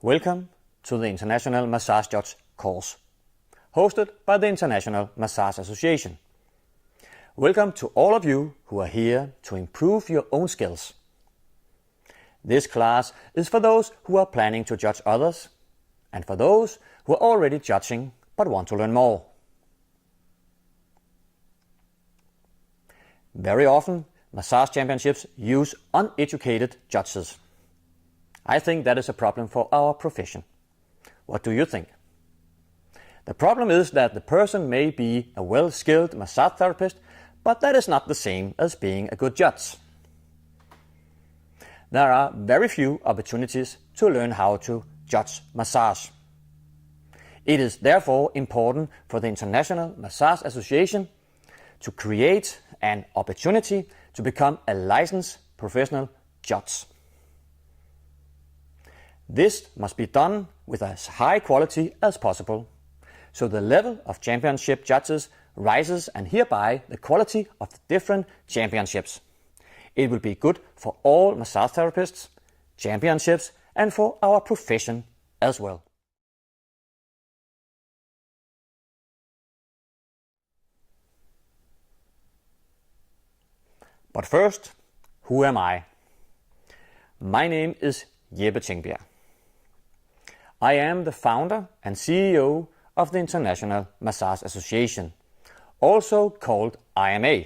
Welcome to the International Massage Judge course, hosted by the International Massage Association. Welcome to all of you who are here to improve your own skills. This class is for those who are planning to judge others, and for those who are already judging but want to learn more. Very often, massage championships use uneducated judges. I think that is a problem for our profession. What do you think? The problem is that the person may be a well-skilled massage therapist, but that is not the same as being a good judge. There are very few opportunities to learn how to judge massage. It is therefore important for the International Massage Association to create an opportunity to become a licensed professional judge. This must be done with as high quality as possible, so the level of championship judges rises and hereby the quality of the different championships. It will be good for all massage therapists, championships, and for our profession as well. But first, who am I? My name is Jeppe Tingbjerg. I am the founder and CEO of the International Massage Association, also called IMA.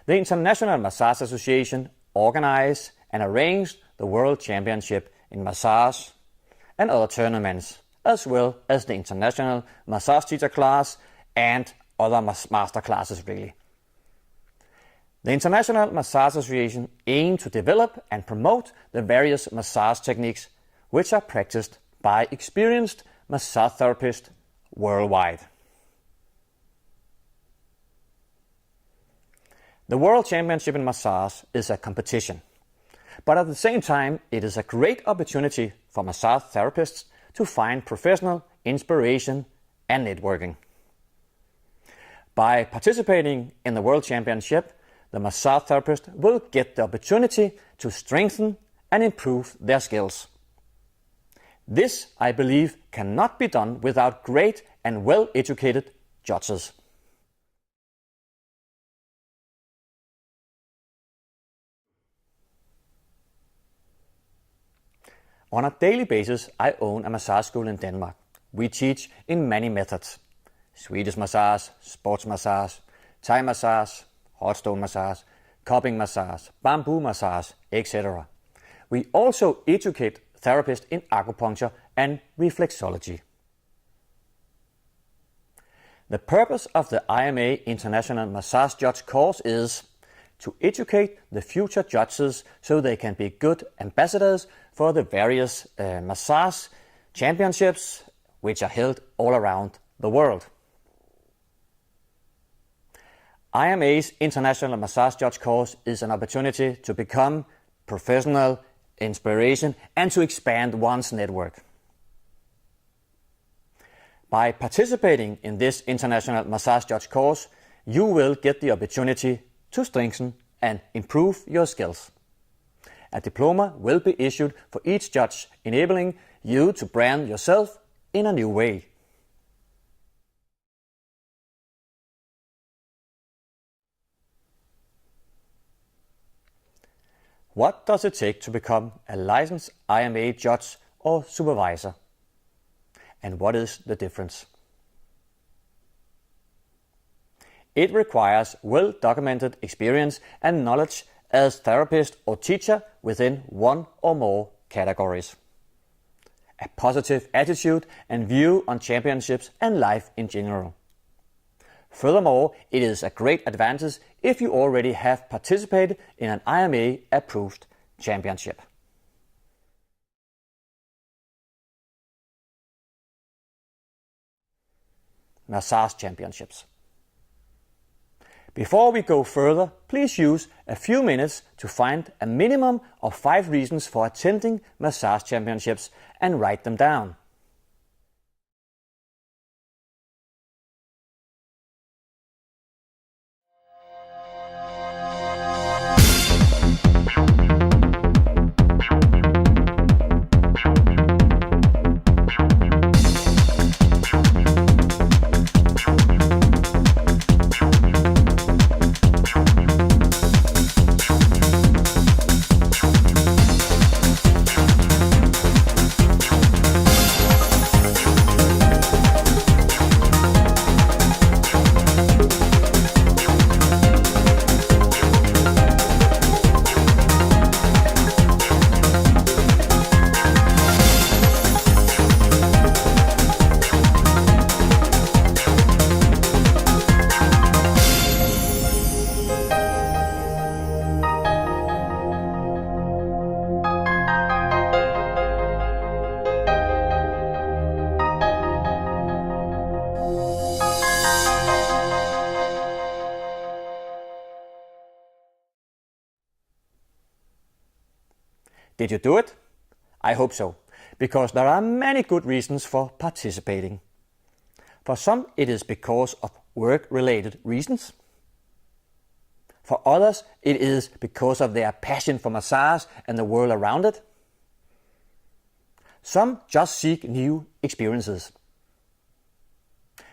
The International Massage Association organized and arranged the World Championship in Massage and other tournaments, as well as the International Massage Teacher class and other master classes really. The International Massage Association aims to develop and promote the various massage techniques which are practiced by experienced massage therapists worldwide. The World Championship in Massage is a competition, but at the same time it is a great opportunity for massage therapists to find professional inspiration and networking. By participating in the World Championship, the massage therapist will get the opportunity to strengthen and improve their skills. This, I believe, cannot be done without great and well-educated judges. On a daily basis, I own a massage school in Denmark. We teach in many methods: Swedish massage, sports massage, Thai massage, hot stone massage, cupping massage, bamboo massage, etc. We also educate therapists in acupuncture and reflexology. The purpose of the IMA International Massage Judge course is to educate the future judges so they can be good ambassadors for the various massage championships which are held all around the world. IMA's International Massage Judge course is an opportunity to become professional, inspiration, and to expand one's network. By participating in this International Massage Judge course, you will get the opportunity to strengthen and improve your skills. A diploma will be issued for each judge, enabling you to brand yourself in a new way. What does it take to become a licensed IMA judge or supervisor? And what is the difference? It requires well-documented experience and knowledge as therapist or teacher within one or more categories. A positive attitude and view on championships and life in general. Furthermore, it is a great advantage if you already have participated in an IMA-approved championship. Massage Championships. Before we go further, please use a few minutes to find a minimum of 5 reasons for attending Massage Championships and write them down. Did you do it? I hope so, because there are many good reasons for participating. For some, it is because of work-related reasons. For others, it is because of their passion for massage and the world around it. Some just seek new experiences.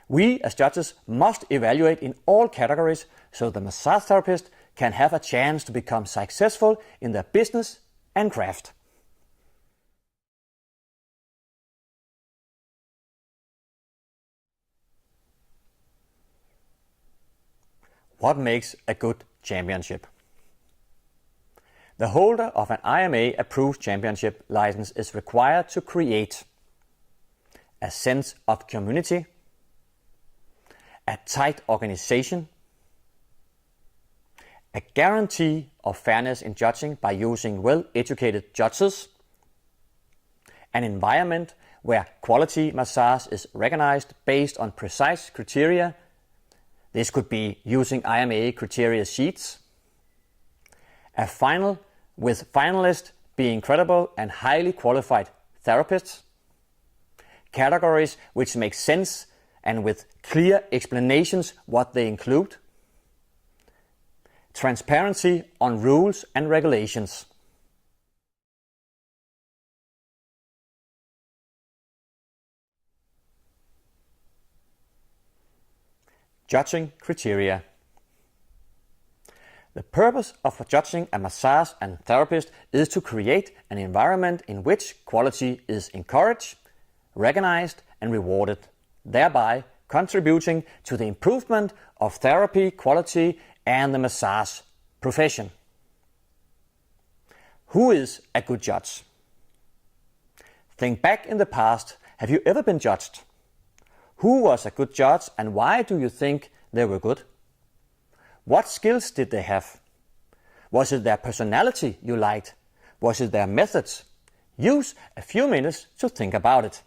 We as judges must evaluate in all categories so the massage therapist can have a chance to become successful in their business and craft. What makes a good championship? The holder of an IMA-approved championship license is required to create a sense of community, a tight organization, a guarantee of fairness in judging by using well-educated judges, an environment where quality massage is recognized based on precise criteria. This could be using IMA criteria sheets, a final with finalists being credible and highly qualified therapists, categories which make sense and with clear explanations what they include, transparency on rules and regulations. Judging criteria. The purpose of judging a massage and therapist is to create an environment in which quality is encouraged, recognized and rewarded, thereby contributing to the improvement of therapy quality and the massage profession. Who is a good judge? Think back in the past. Have you ever been judged? Who was a good judge and why do you think they were good? What skills did they have? Was it their personality you liked? Was it their methods? Use a few minutes to think about it.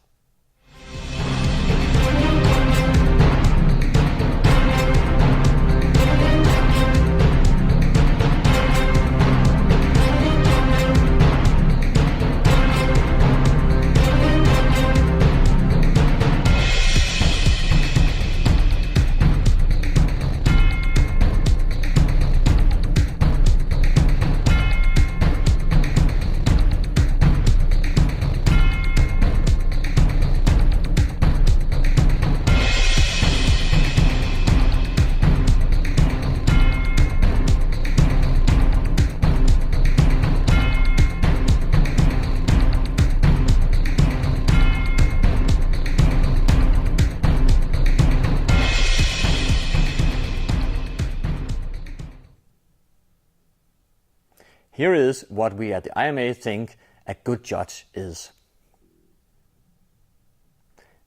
Here is what we at the IMA think a good judge is.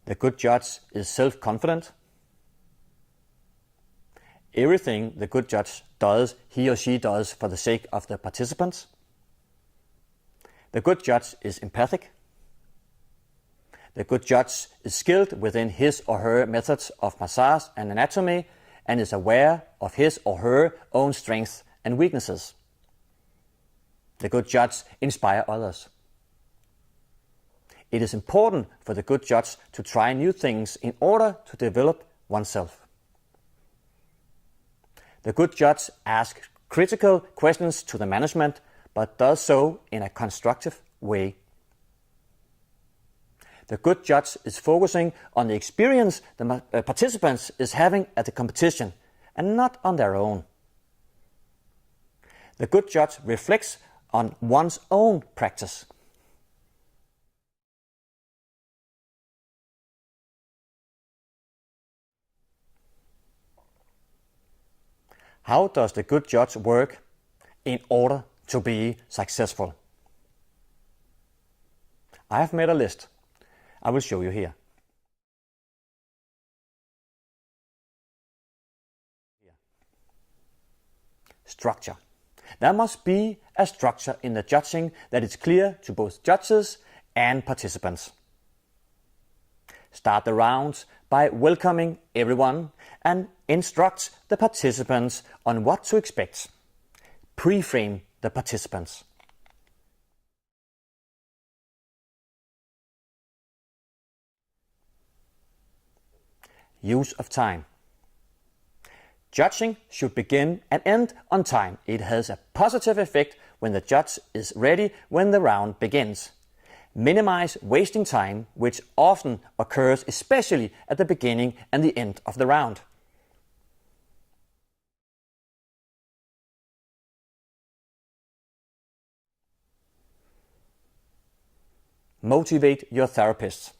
The good judge is self-confident. Everything the good judge does, he or she does for the sake of the participants. The good judge is empathic. The good judge is skilled within his or her methods of massage and anatomy and is aware of his or her own strengths and weaknesses. The good judge inspires others. It is important for the good judge to try new things in order to develop oneself. The good judge asks critical questions to the management, but does so in a constructive way. The good judge is focusing on the experience the participants is having at the competition and not on their own. The good judge reflects on one's own practice. How does the good judge work in order to be successful? I have made a list. I will show you here. Structure. There must be a structure in the judging that is clear to both judges and participants. Start the rounds by welcoming everyone and instruct the participants on what to expect. Pre-frame the participants. Use of time. Judging should begin and end on time. It has a positive effect when the judge is ready when the round begins. Minimize wasting time, which often occurs especially at the beginning and the end of the round. Motivate your therapists.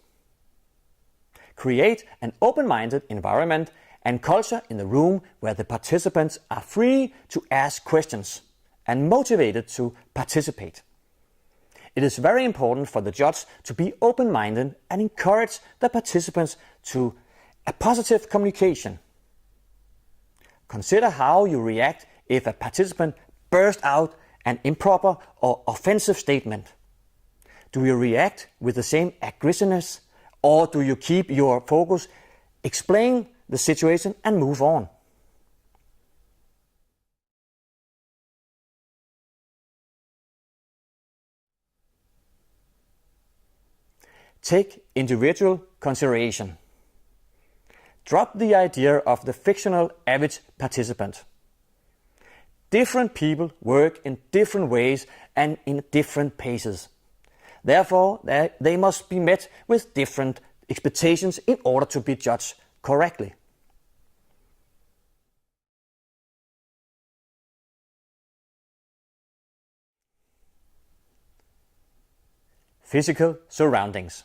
Create an open-minded environment and culture in the room where the participants are free to ask questions and motivated to participate. It is very important for the judge to be open-minded and encourage the participants to a positive communication. Consider how you react if a participant bursts out an improper or offensive statement. Do you react with the same aggressiveness, or do you keep your focus, explain the situation and move on? Take individual consideration. Drop the idea of the fictional average participant. Different people work in different ways and in different paces. Therefore, they must be met with different expectations in order to be judged correctly. Physical surroundings.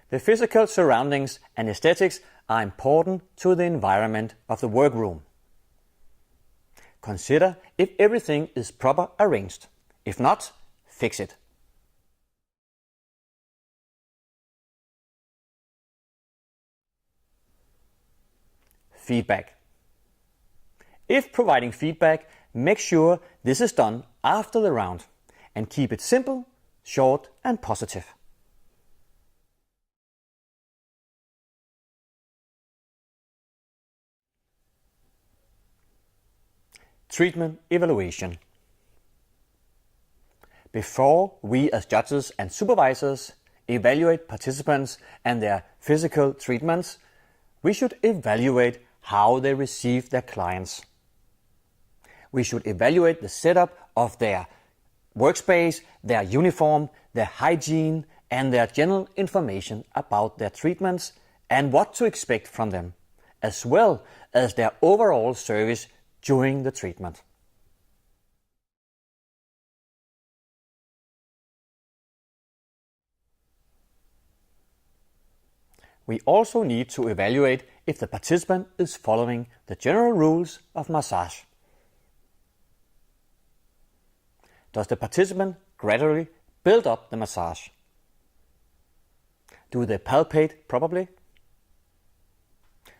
The physical surroundings and aesthetics are important to the environment of the workroom. Consider if everything is properly arranged. If not, fix it. Feedback. If providing feedback, make sure this is done after the round and keep it simple, short and positive. Treatment evaluation. Before we as judges and supervisors evaluate participants and their physical treatments, we should evaluate how they receive their clients. We should evaluate the setup of their workspace, their uniform, their hygiene, and their general information about their treatments and what to expect from them, as well as their overall service during the treatment. We also need to evaluate if the participant is following the general rules of massage. Does the participant gradually build up the massage? Do they palpate properly?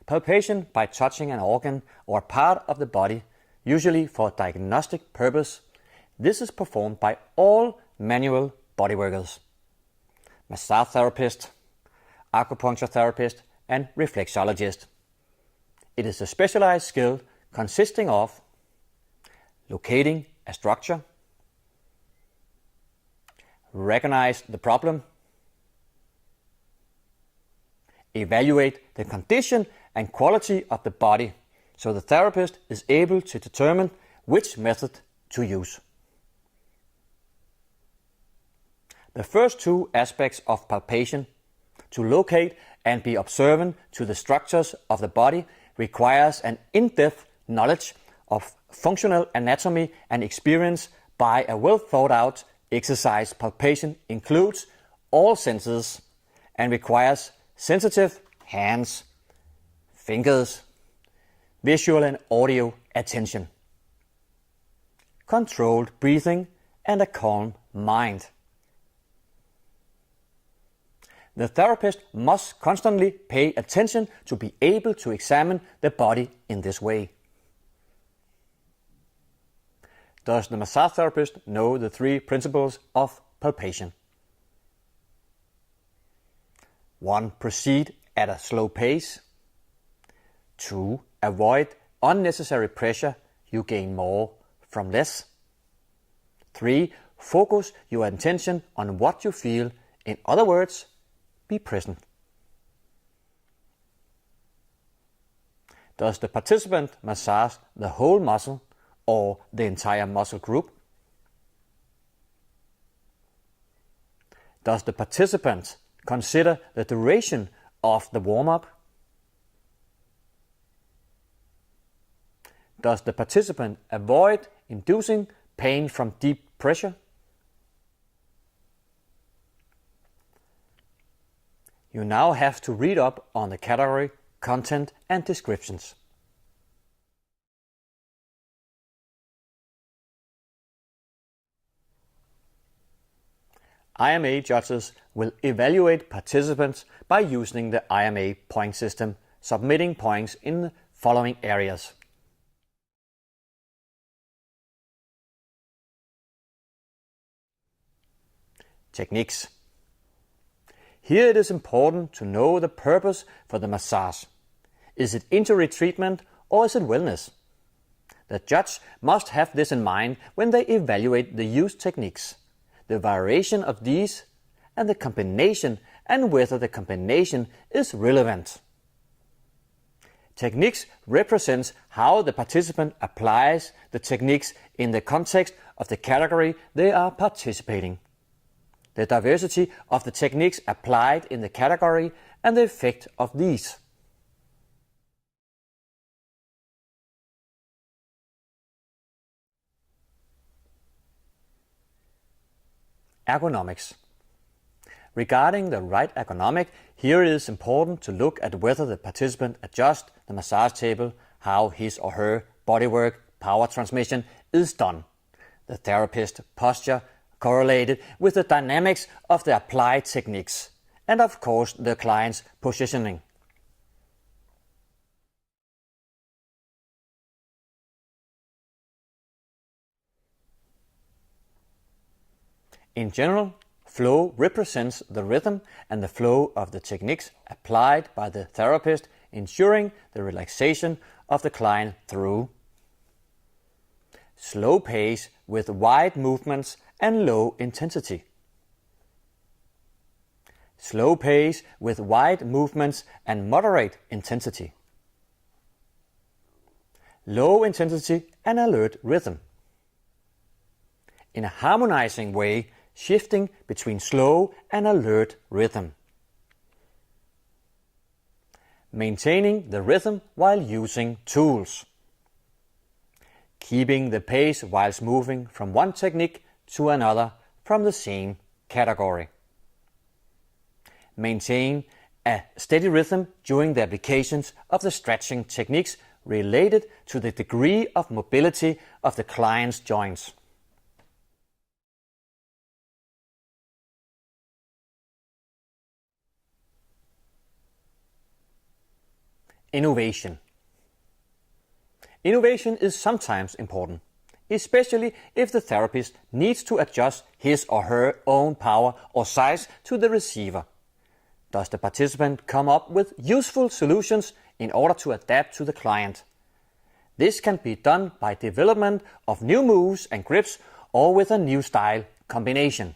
Palpation by touching an organ or part of the body, usually for diagnostic purpose, this is performed by all manual bodyworkers. massage therapist, acupuncture therapist, and reflexologist. It is a specialized skill consisting of locating a structure, recognize the problem, evaluate the condition and quality of the body so the therapist is able to determine which method to use. The first two aspects of palpation, to locate and be observant to the structures of the body, requires an in-depth knowledge of functional anatomy and experience by a well thought out exercise. Palpation includes all senses and requires sensitive hands, fingers, visual and audio attention, controlled breathing, and a calm mind. The therapist must constantly pay attention to be able to examine the body in this way. Does the massage therapist know the three principles of palpation? 1. Proceed at a slow pace. 2. Avoid unnecessary pressure. You gain more from less. 3. Focus your attention on what you feel. In other words, be present. Does the participant massage the whole muscle or the entire muscle group? Does the participant consider the duration of the warm-up? Does the participant avoid inducing pain from deep pressure? You now have to read up on the category, content, and descriptions. IMA judges will evaluate participants by using the IMA point system, submitting points in the following areas. Techniques. Here it is important to know the purpose for the massage. Is it injury treatment or is it wellness? The judge must have this in mind when they evaluate the used techniques, the variation of these, and the combination, and whether the combination is relevant. Techniques represents how the participant applies the techniques in the context of the category they are participating. The diversity of the techniques applied in the category and the effect of these. Ergonomics. Regarding the right ergonomic, here it is important to look at whether the participant adjusts the massage table, how his or her bodywork, power transmission is done. The therapist posture correlated with the dynamics of the applied techniques, and of course the client's positioning. In general, flow represents the rhythm and the flow of the techniques applied by the therapist, ensuring the relaxation of the client through slow pace with wide movements and low intensity. Slow pace with wide movements and moderate intensity. Low intensity and alert rhythm. In a harmonizing way, shifting between slow and alert rhythm. Maintaining the rhythm while using tools. Keeping the pace whilst moving from one technique to another from the same category. Maintain a steady rhythm during the applications of the stretching techniques related to the degree of mobility of the client's joints. Innovation. Innovation is sometimes important. especially if the therapist needs to adjust his or her own power or size to the receiver. Does the participant come up with useful solutions in order to adapt to the client? This can be done by development of new moves and grips or with a new style combination.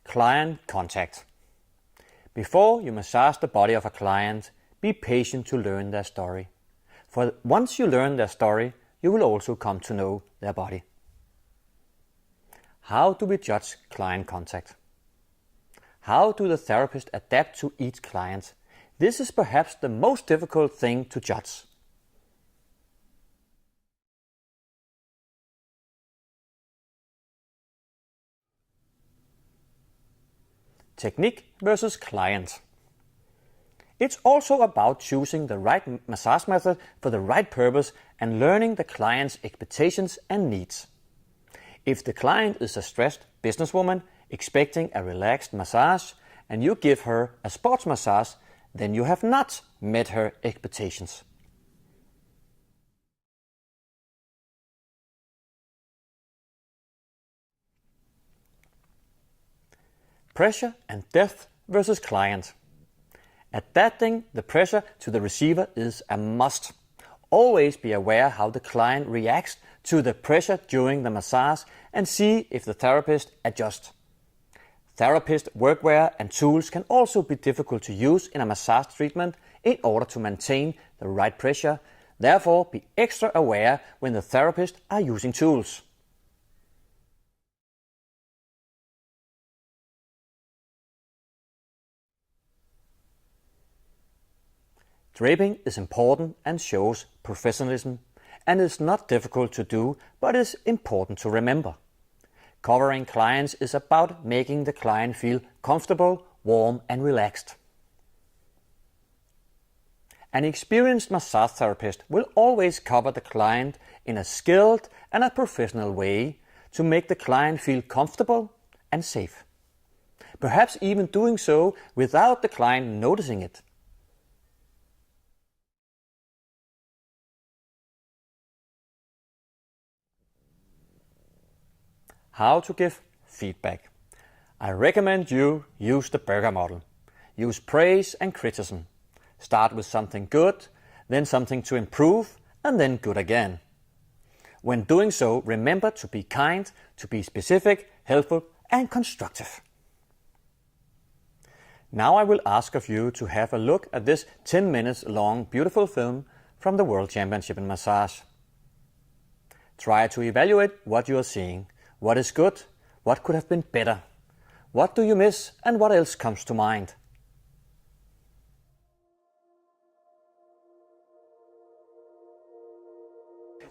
Client contact. Before you massage the body of a client, be patient to learn their story. For once you learn their story, you will also come to know their body. How do we judge client contact? How do the therapists adapt to each client? This is perhaps the most difficult thing to judge. Technique versus client. It's also about choosing the right massage method for the right purpose and learning the client's expectations and needs. If the client is a stressed businesswoman expecting a relaxed massage and you give her a sports massage, then you have not met her expectations. Pressure and depth versus client. Adapting the pressure to the receiver is a must. Always be aware how the client reacts to the pressure during the massage and see if the therapist adjusts. Therapist workwear and tools can also be difficult to use in a massage treatment in order to maintain the right pressure. Therefore, be extra aware when the therapists are using tools. Draping is important and shows professionalism, and is not difficult to do, but is important to remember. Covering clients is about making the client feel comfortable, warm, and relaxed. An experienced massage therapist will always cover the client in a skilled and a professional way to make the client feel comfortable and safe. Perhaps even doing so without the client noticing it. How to give feedback. I recommend you use the burger model. Use praise and criticism. Start with something good, then something to improve, and then good again. When doing so, remember to be kind, to be specific, helpful, and constructive. Now I will ask of you to have a look at this 10 minutes long beautiful film from the World Championship in Massage. Try to evaluate what you are seeing. What is good? What could have been better? What do you miss and what else comes to mind?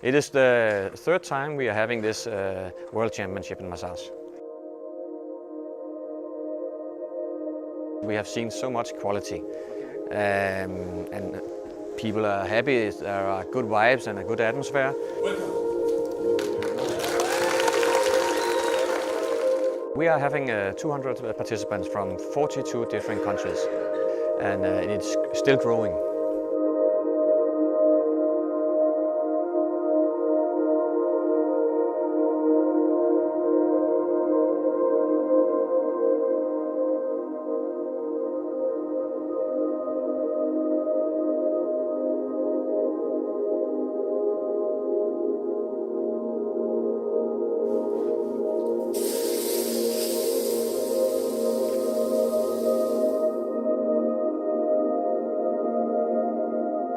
It is the third time we are having this World Championship in Massage. We have seen so much quality and people are happy, there are good vibes and a good atmosphere. We are having 200 participants from 42 different countries, and it's still growing.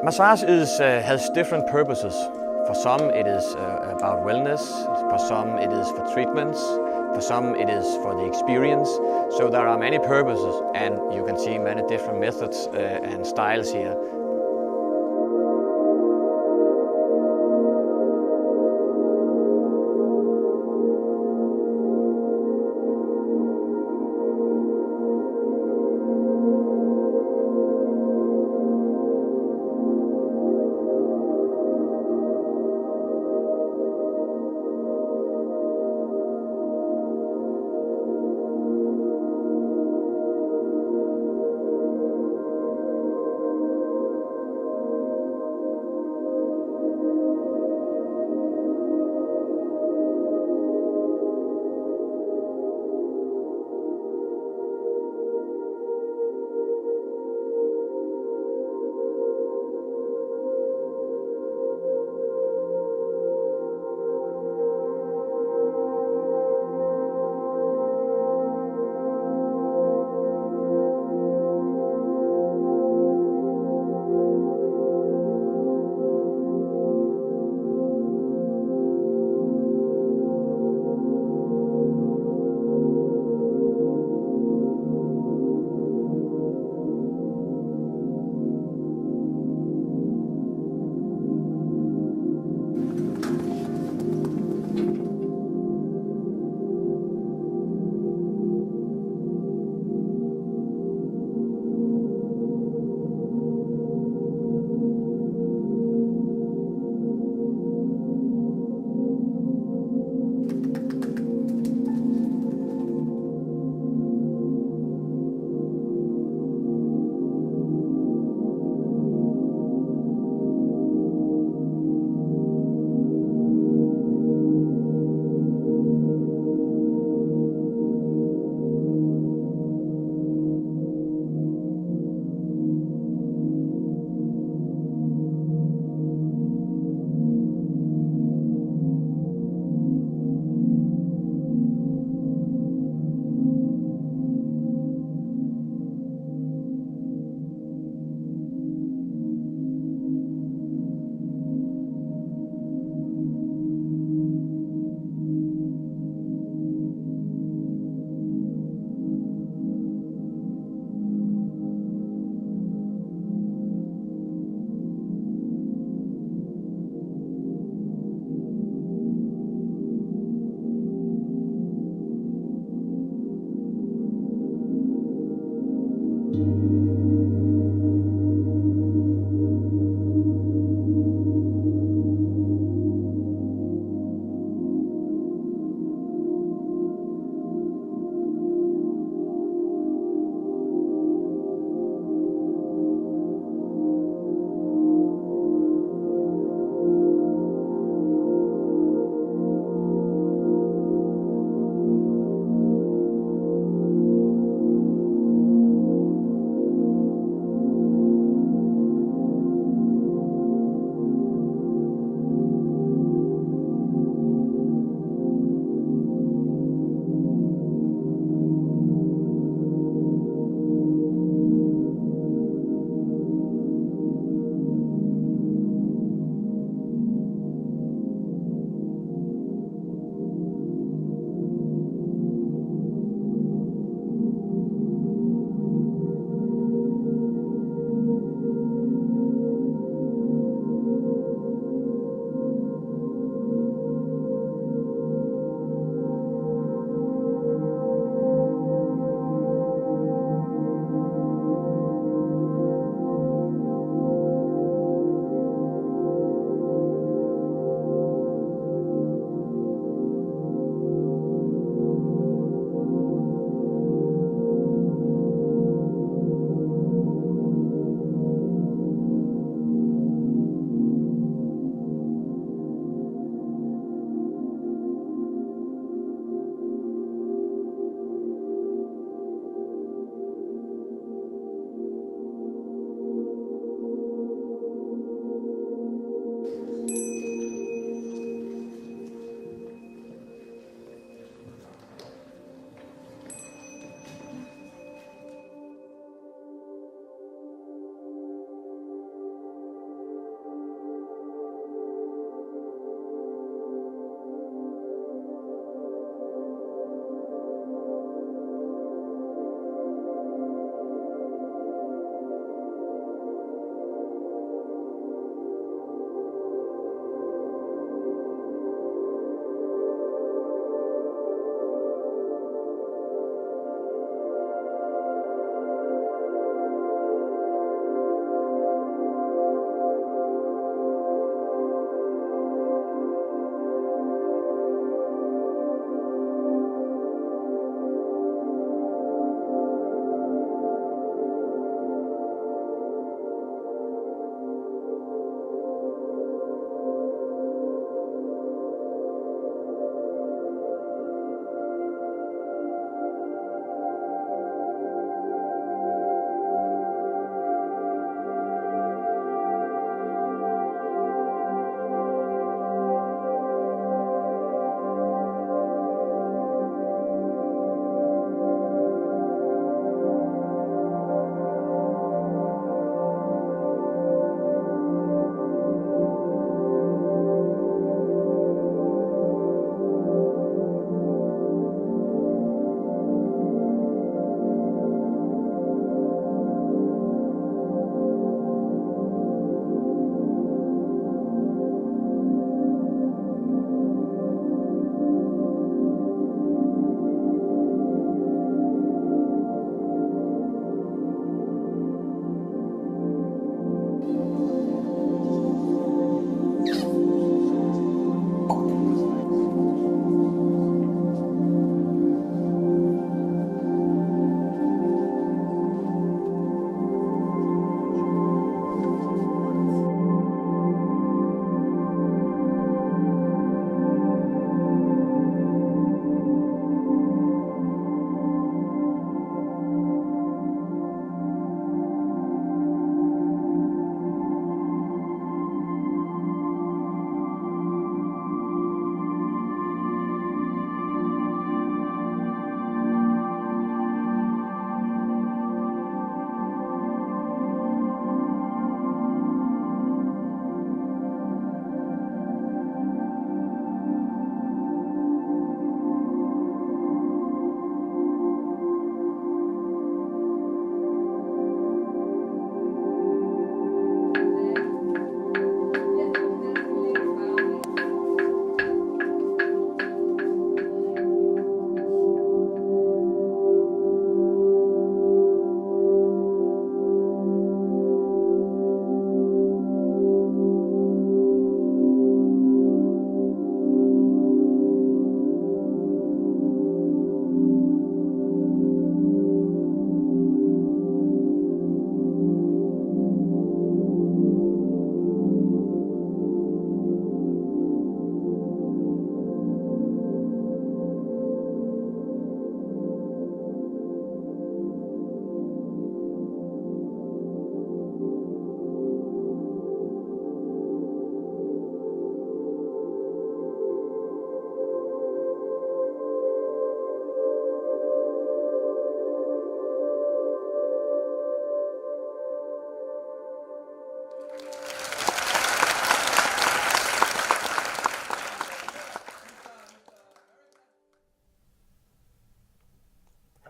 Massage has different purposes. For some it is about wellness, for some it is for treatments, for some it is for the experience. So there are many purposes and you can see many different methods and styles here.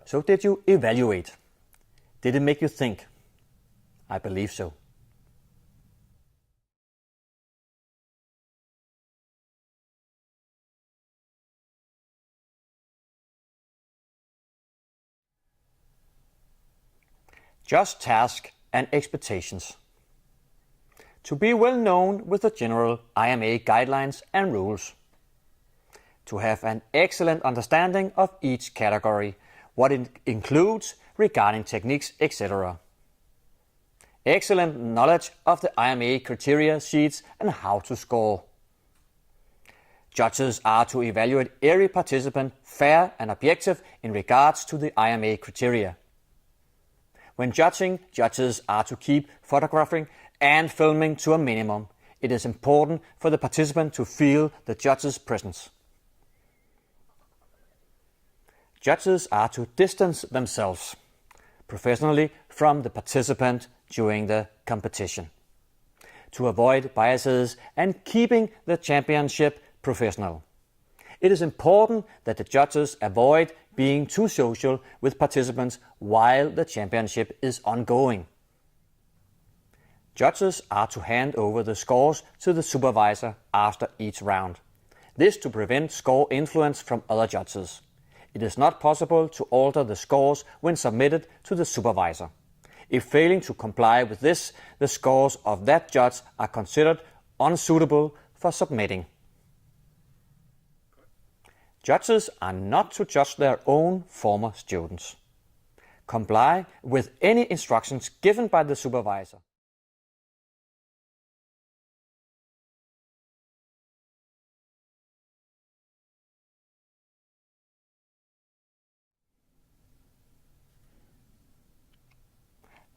So did you evaluate? Did it make you think? I believe so. Just task and expectations. To be well known with the general IMA guidelines and rules. To have an excellent understanding of each category, what it includes regarding techniques, etc. Excellent knowledge of the IMA criteria sheets and how to score. Judges are to evaluate every participant fair and objective in regards to the IMA criteria. When judging, judges are to keep photographing and filming to a minimum. It is important for the participant to feel the judge's presence. Judges are to distance themselves professionally from the participant during the competition, to avoid biases and keeping the championship professional. It is important that the judges avoid being too social with participants while the championship is ongoing. Judges are to hand over the scores to the supervisor after each round. This to prevent score influence from other judges. It is not possible to alter the scores when submitted to the supervisor. If failing to comply with this, the scores of that judge are considered unsuitable for submitting. Judges are not to judge their own former students. Comply with any instructions given by the supervisor.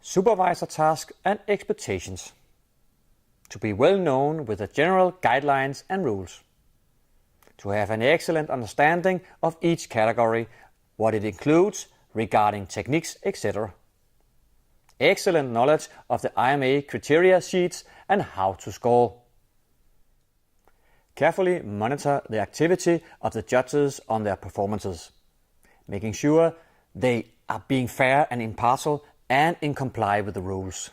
Supervisor task and expectations. To be well known with the general guidelines and rules. To have an excellent understanding of each category, what it includes regarding techniques, etc. Excellent knowledge of the IMA criteria sheets and how to score. Carefully monitor the activity of the judges on their performances, making sure they are being fair and impartial and in comply with the rules.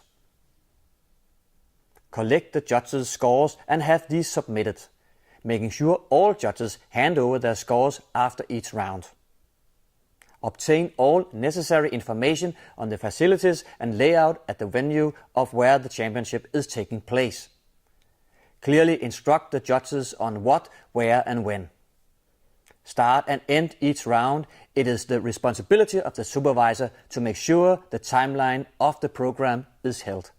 Collect the judges' scores and have these submitted, making sure all judges hand over their scores after each round. Obtain all necessary information on the facilities and layout at the venue of where the championship is taking place. Clearly instruct the judges on what, where and when. Start and end each round. It is the responsibility of the supervisor to make sure the timeline of the program is held.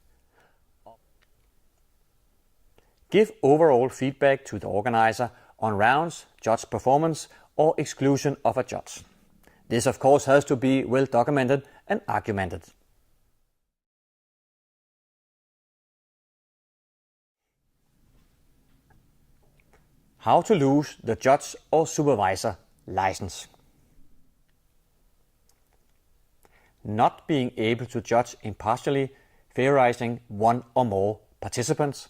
Give overall feedback to the organizer on rounds, judge performance or exclusion of a judge. This of course has to be well documented and argumented. How to lose the judge or supervisor license. Not being able to judge impartially, favorizing one or more participants.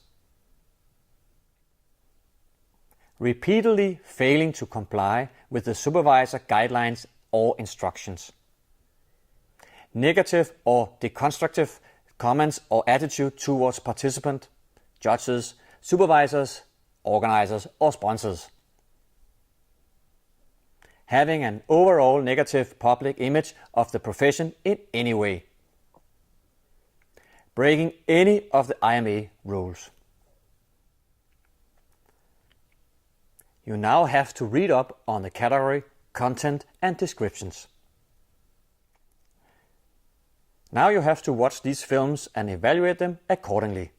Repeatedly failing to comply with the supervisor guidelines or instructions. Negative or deconstructive comments or attitude towards participant, judges, supervisors, organizers or sponsors. Having an overall negative public image of the profession in any way. Breaking any of the IMA rules. You now have to read up on the category, content and descriptions. Now you have to watch these films and evaluate them accordingly.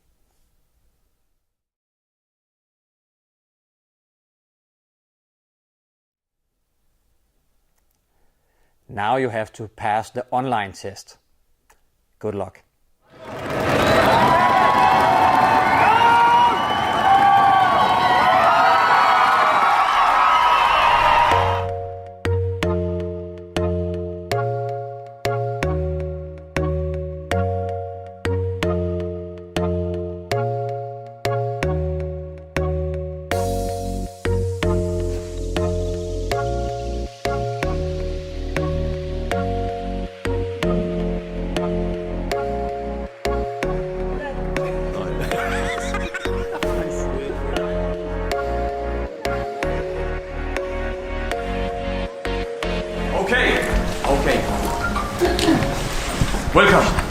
Now you have to pass the online test. Good luck. Welcome.